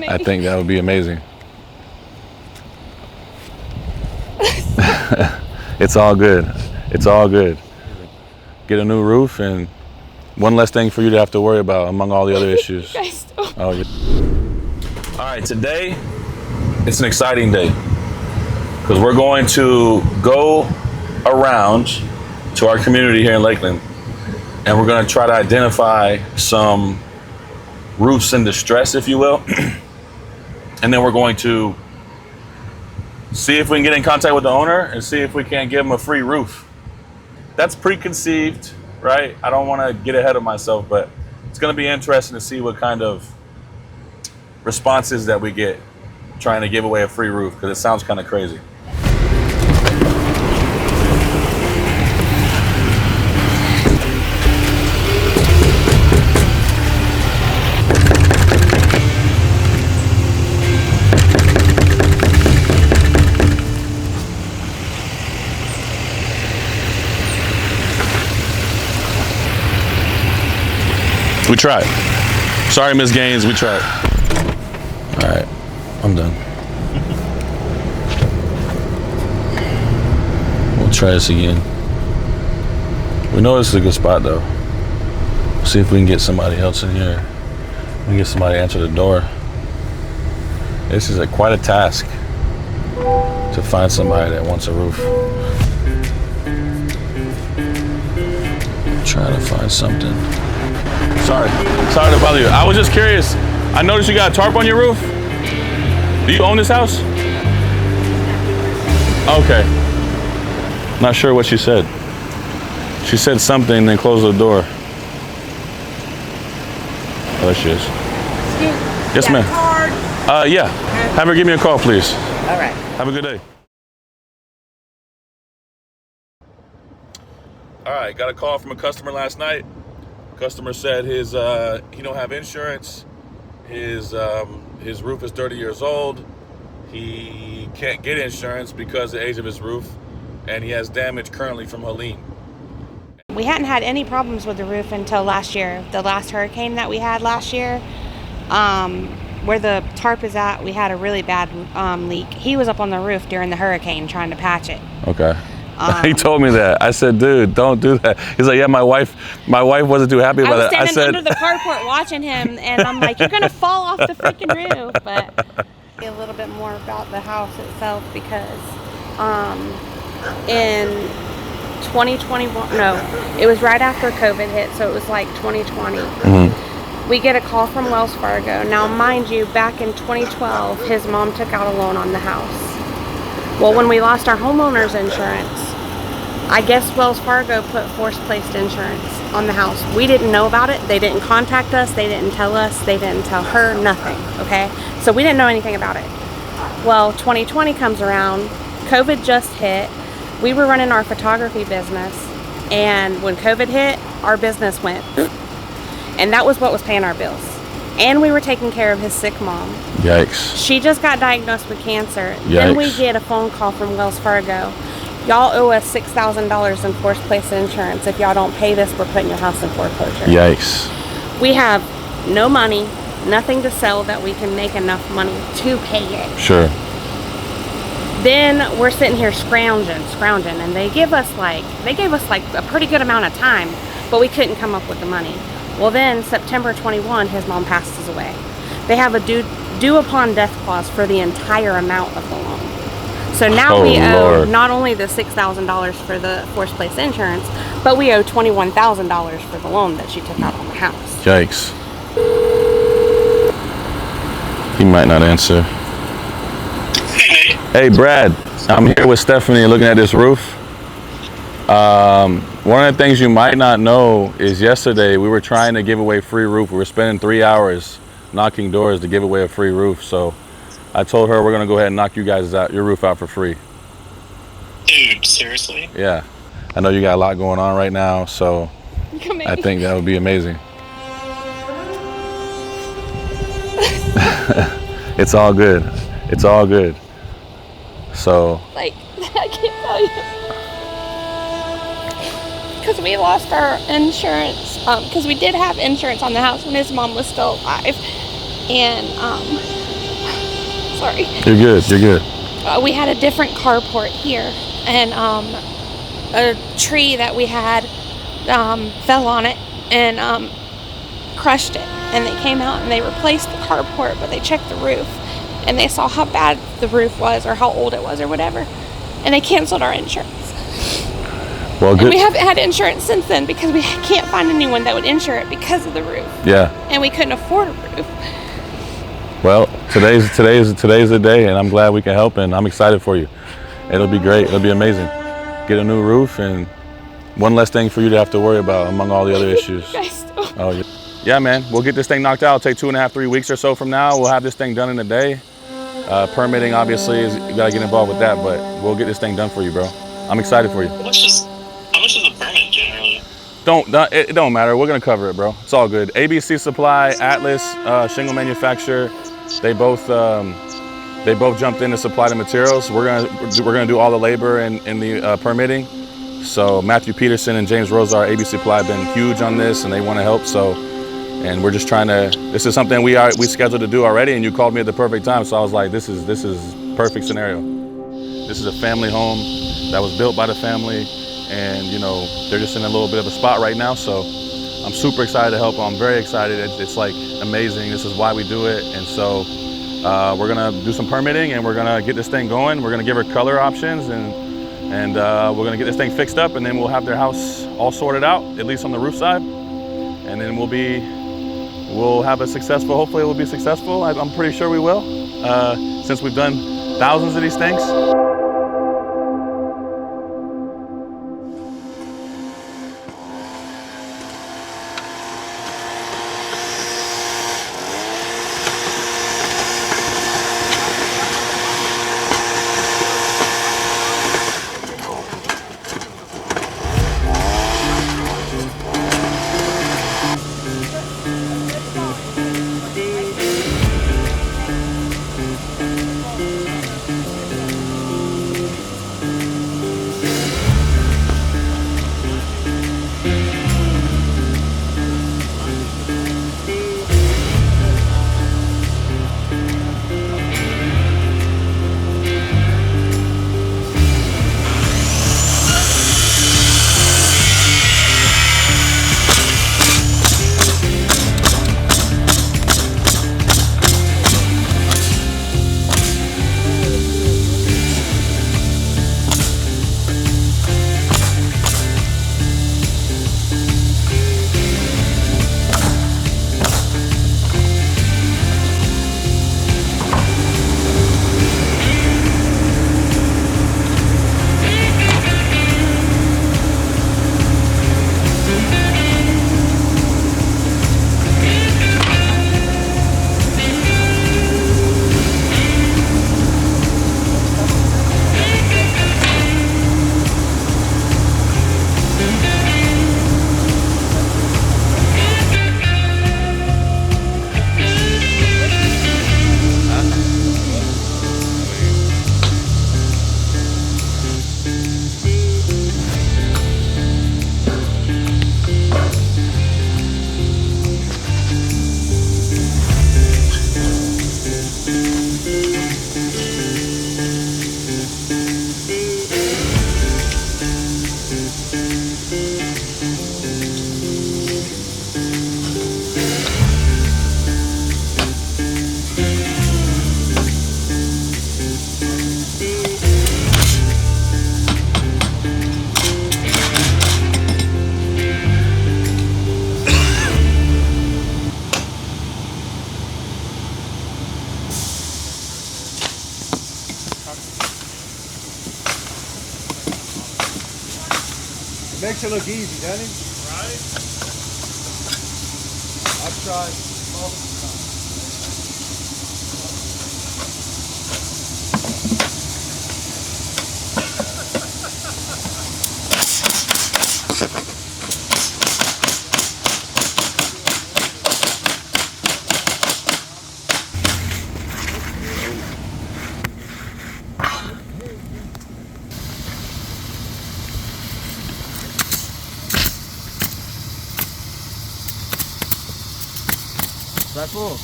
I think that would be amazing. It's all good. It's all good. Get a new roof and one less thing for you to have to worry about among all the other issues. You guys don't. Oh, yeah. All right, today it's an exciting day because we're going to go around to our community here in Lakeland and we're going to try to identify some roofs in distress, if you will. And then we're going to see if we can get in contact with the owner and see if we can't give him a free roof. That's preconceived, right? I don't want to get ahead of myself, but it's going to be interesting to see what kind of responses that we get trying to give away a free roof, because it sounds kind of crazy. We tried. Sorry, Miss Gaines, we tried. All right, I'm done. We'll try this again. We know this is a good spot though. See if we can get somebody else in here. We can get somebody to answer the door. This is quite a task to find somebody that wants a roof. Trying to find something. Sorry to bother you. I was just curious. I noticed you got a tarp on your roof. Do you own this house? Okay. Not sure what she said. She said something and then closed the door. Oh, there she is. Yes, ma'am. Yeah. Have her give me a call, please. All right. Have a good day. All right, got a call from a customer last night. Customer said he don't have insurance. His roof is 30 years old. He can't get insurance because of the age of his roof, and he has damage currently from Helene. We hadn't had any problems with the roof until last year. The last hurricane that we had last year, where the tarp is at, we had a really bad leak. He was up on the roof during the hurricane trying to patch it. Okay. He told me that. I said, dude, don't do that. He's like, yeah, my wife wasn't too happy about it. I was standing under the carport watching him, and I'm like, you're gonna fall off the freaking roof. But a little bit more about the house itself, because in 2021, no, it was right after COVID hit, so it was like 2020. Mm-hmm. We get a call from Wells Fargo. Now, mind you, back in 2012, his mom took out a loan on the house. Well, when we lost our homeowner's insurance, I guess Wells Fargo put force-placed insurance on the house. We didn't know about it. They didn't contact us. They didn't tell us. They didn't tell her, nothing, okay? So we didn't know anything about it. Well, 2020 comes around. COVID just hit. We were running our photography business, and when COVID hit, our business went. And that was what was paying our bills. And we were taking care of his sick mom. Yikes. She just got diagnosed with cancer. Yikes. Then we get a phone call from Wells Fargo. Y'all owe us $6,000 in force-placed insurance. If y'all don't pay this, we're putting your house in foreclosure. Yikes. We have no money, nothing to sell that we can make enough money to pay it. Sure. Then we're sitting here scrounging, and they gave us like a pretty good amount of time, but we couldn't come up with the money. Well, then September 21, his mom passes away. They have a due upon death clause for the entire amount of the loan. So now we owe not only the $6,000 for the force-placed insurance, but we owe $21,000 for the loan that she took out on the house. Yikes. He might not answer. Hey, Brad. I'm here with Stephanie looking at this roof. One of the things you might not know is yesterday we were trying to give away free roof. We were spending 3 hours knocking doors to give away a free roof. So I told her we're going to go ahead and knock your roof out for free. Dude, seriously? Yeah. I know you got a lot going on right now, so I think that would be amazing. It's all good. It's all good. So. Like, I can't tell you. Because we lost our insurance, because we did have insurance on the house when his mom was still alive. and sorry. You're good. You're good. We had a different carport here, and a tree that we had fell on it and crushed it. And they came out and they replaced the carport, but they checked the roof, and they saw how bad the roof was or how old it was or whatever, and they canceled our insurance. Well, good. And we haven't had insurance since then because we can't find anyone that would insure it because of the roof. Yeah. And we couldn't afford a roof. Well, today's the day, and I'm glad we can help, and I'm excited for you. It'll be great. It'll be amazing. Get a new roof, and one less thing for you to have to worry about among all the other issues. Oh, yeah, man. We'll get this thing knocked out. It'll take 2.5, 3 weeks or so from now. We'll have this thing done in a day. Permitting, obviously, you gotta get involved with that, but we'll get this thing done for you, bro. I'm excited for you. How much is a permit generally? It don't matter. We're gonna cover it, bro. It's all good. ABC Supply, Atlas, shingle manufacturer. They both jumped in to supply the materials. We're gonna do all the labor and the permitting. So Matthew Peterson and James Rosa, our ABC Supply, have been huge on this, and they want to help. So, and we're just trying to. This is something we scheduled to do already, and you called me at the perfect time. So I was like, this is perfect scenario. This is a family home that was built by the family, and you know they're just in a little bit of a spot right now. So I'm super excited to help. I'm very excited. It's like amazing. This is why we do it, and so we're gonna do some permitting, and we're gonna get this thing going. We're gonna give her color options, and we're gonna get this thing fixed up, and then we'll have their house all sorted out, at least on the roof side, and then we'll have a successful. Hopefully, it will be successful. I'm pretty sure we will, since we've done thousands of these things. Makes it look easy, doesn't it? Right. I've tried all the time. That's full.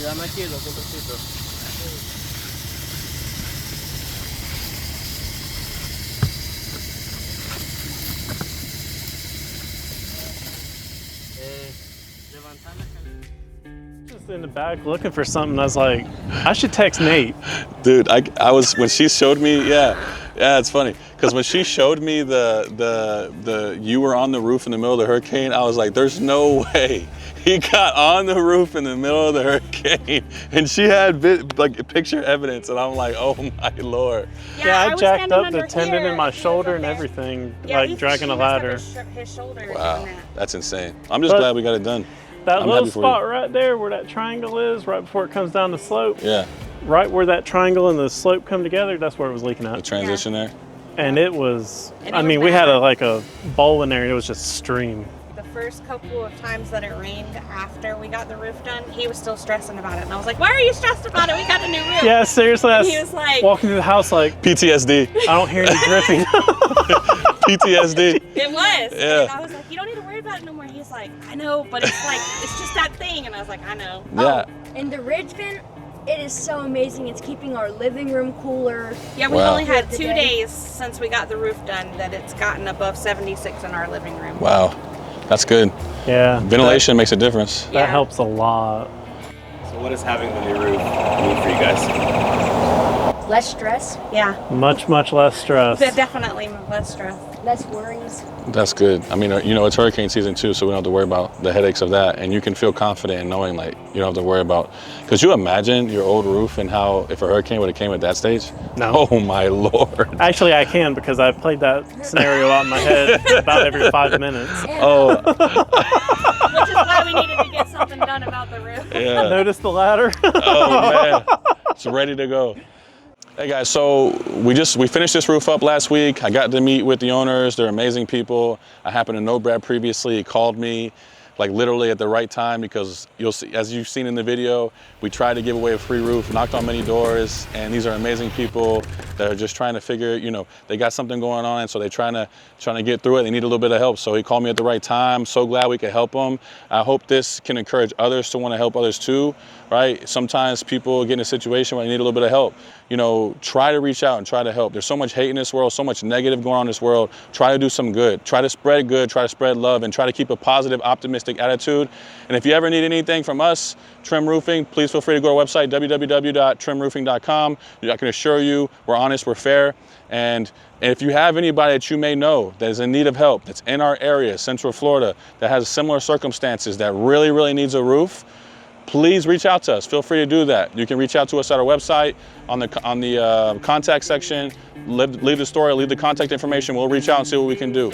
dame aquí los comprecitos. Just in the back looking for something. I was like, I should text Nate. Dude, I was when she showed me, yeah, it's funny because when she showed me the you were on the roof in the middle of the hurricane, I was like, there's no way he got on the roof in the middle of the hurricane, and she had like picture evidence, and I'm like, oh my Lord. Yeah, I was jacked standing up the under tendon here, in my and he was shoulder up and there. everything, Yeah, like dragging a he messed up ladder. his shoulder. Wow, doing that. that's insane. I'm just But- glad we got it done. That I'm little happy for spot you. right there where that triangle is, right before it comes down the slope, Yeah, right where that triangle and the slope come together, that's where it was leaking the out. transition there. And it was, And it I was mean, we had bad. like a bowl in there and it was just stream. The first couple of times that it rained after we got the roof done, he was still stressing about it. And I was like, why are you stressed about it? We got a new roof. Yeah, seriously, I And was he was like, walking through the house like, PTSD. I don't hear any dripping. PTSD. it was. Yeah. And I was like, you don't need to worry about it no more. He's like, I know, but it's like, it's just that thing. And I was like, I know. Yeah. And the ridge vent, it is so amazing. It's keeping our living room cooler. Yeah, we've Wow. only had The 2 day. days since we got the roof done that it's gotten above 76 in our living room. Wow, that's good. Yeah. Ventilation makes a difference. That Yeah. helps a lot. So what does having the new roof mean for you guys? Less stress, Yeah, Much, much less stress. but definitely less stress. less worries. That's good. I mean, you know, it's hurricane season too, so we don't have to worry about the headaches of that. And you can feel confident in knowing, like, you don't have to worry about. Because you imagine your old roof and how, if a hurricane would have came at that stage? No. Oh my Lord. Actually, I can because I've played that scenario out in my head about every 5 minutes. Oh, Which is why we needed to get something done about the roof. yeah. Notice the ladder? Oh man, it's ready to go. Hey guys, so we finished this roof up last week. I got to meet with the owners. They're amazing people. I happened to know Brad previously. He called me like literally at the right time because you'll see, as you've seen in the video, we tried to give away a free roof, knocked on many doors, and these are amazing people that are just trying to figure, you know, they got something going on, and so they're trying to get through it. They need a little bit of help. So he called me at the right time. So glad we could help them. I hope this can encourage others to want to help others too, right? Sometimes people get in a situation where they need a little bit of help. You know, try to reach out and try to help. There's so much hate in this world, so much negative going on in this world. Try to do some good. Try to spread good, try to spread love, and try to keep a positive, optimistic attitude. And if you ever need anything from us, Trimm Roofing, please feel free to go to our website, www.trimmroofing.com. I can assure you, we're honest, we're fair. And if you have anybody that you may know that is in need of help, that's in our area, Central Florida, that has similar circumstances, that really, really needs a roof, please reach out to us. Feel free to do that. You can reach out to us at our website on the contact section. Leave the story, leave the contact information. We'll reach out and see what we can do.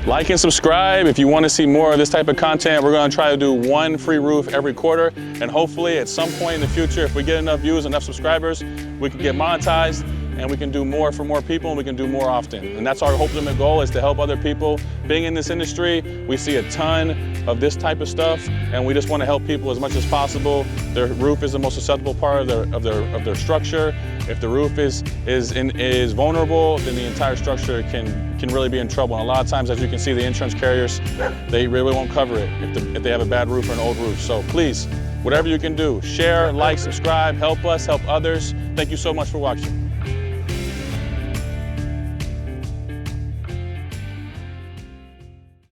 Like and subscribe if you want to see more of this type of content. We're going to try to do one free roof every quarter, and hopefully at some point in the future, if we get enough views, enough subscribers, we can get monetized and we can do more for more people, and we can do more often. And that's our ultimate goal, is to help other people. Being in this industry, we see a ton of this type of stuff, and we just want to help people as much as possible. Their roof is the most susceptible part of their structure. If the roof is vulnerable, then the entire structure can really be in trouble. And a lot of times, as you can see, the insurance carriers, they really won't cover it if they have a bad roof or an old roof. So please, whatever you can do, share, like, subscribe, help us, help others. Thank you so much for watching.